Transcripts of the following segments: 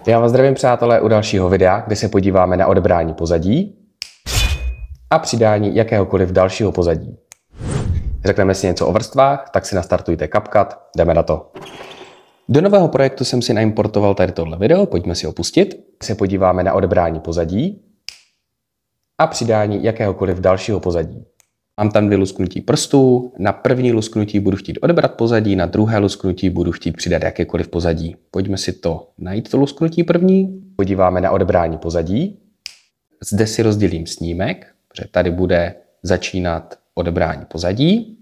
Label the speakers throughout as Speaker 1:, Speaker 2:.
Speaker 1: Já vás zdravím, přátelé, u dalšího videa, kde se podíváme na odebrání pozadí a přidání jakéhokoliv dalšího pozadí. Řekneme si něco o vrstvách, tak si nastartujte CapCut, jdeme na to. Do nového projektu jsem si naimportoval tady tohle video, pojďme si ho pustit. Se podíváme na odebrání pozadí a přidání jakéhokoliv dalšího pozadí. Mám tam 2 lusknutí prstů, na první lusknutí budu chtít odebrat pozadí, na druhé lusknutí budu chtít přidat jakékoliv pozadí. Pojďme si to najít, to lusknutí první. Podíváme na odebrání pozadí. Zde si rozdělím snímek, protože tady bude začínat odebrání pozadí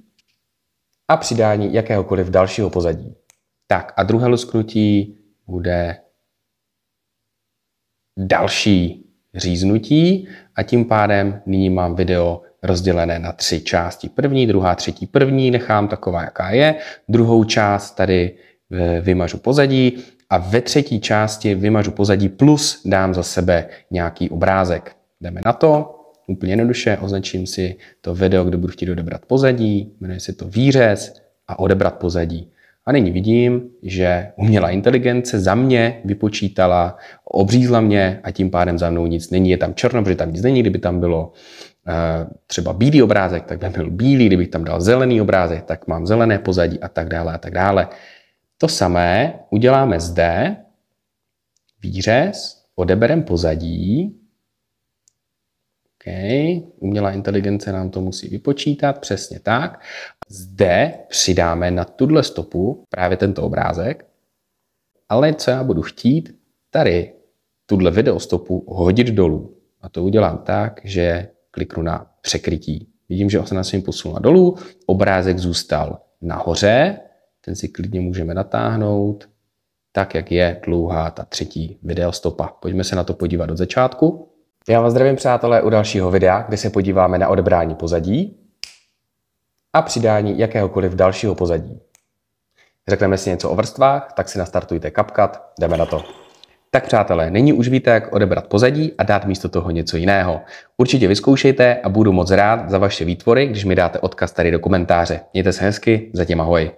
Speaker 1: a přidání jakéhokoliv dalšího pozadí. Tak a druhé lusknutí bude další říznutí a tím pádem nyní mám video rozdělené na 3 části. První, druhá, třetí. První nechám taková, jaká je. Druhou část tady vymažu pozadí a ve třetí části vymažu pozadí plus dám za sebe nějaký obrázek. Jdeme na to. Úplně jednoduše označím si to video, kde budu chtít odebrat pozadí. Jmenuje se to výřez a odebrat pozadí. A nyní vidím, že umělá inteligence za mě vypočítala, obřízla mě a tím pádem za mnou nic není. Je tam černo, protože tam nic není. Kdyby tam bylo třeba bílý obrázek, tak by byl bílý. Kdybych tam dal zelený obrázek, tak mám zelené pozadí a tak dále a tak dále. To samé uděláme zde. Výřez, odebereme pozadí. Okay. Umělá inteligence nám to musí vypočítat, přesně tak. Zde přidáme na tuhle stopu právě tento obrázek, ale co já budu chtít, tady tuhle videostopu hodit dolů. A to udělám tak, že kliknu na překrytí. Vidím, že se na svým posunula dolů, obrázek zůstal nahoře, ten si klidně můžeme natáhnout, tak jak je dlouhá ta třetí videostopa. Pojďme se na to podívat od začátku. Já vás zdravím, přátelé, u dalšího videa, kde se podíváme na odebrání pozadí a přidání jakéhokoliv dalšího pozadí. Řekneme si něco o vrstvách, tak si nastartujte CapCut, jdeme na to. Tak přátelé, nyní už víte, jak odebrat pozadí a dát místo toho něco jiného. Určitě vyzkoušejte a budu moc rád za vaše výtvory, když mi dáte odkaz tady do komentáře. Mějte se hezky, zatím ahoj.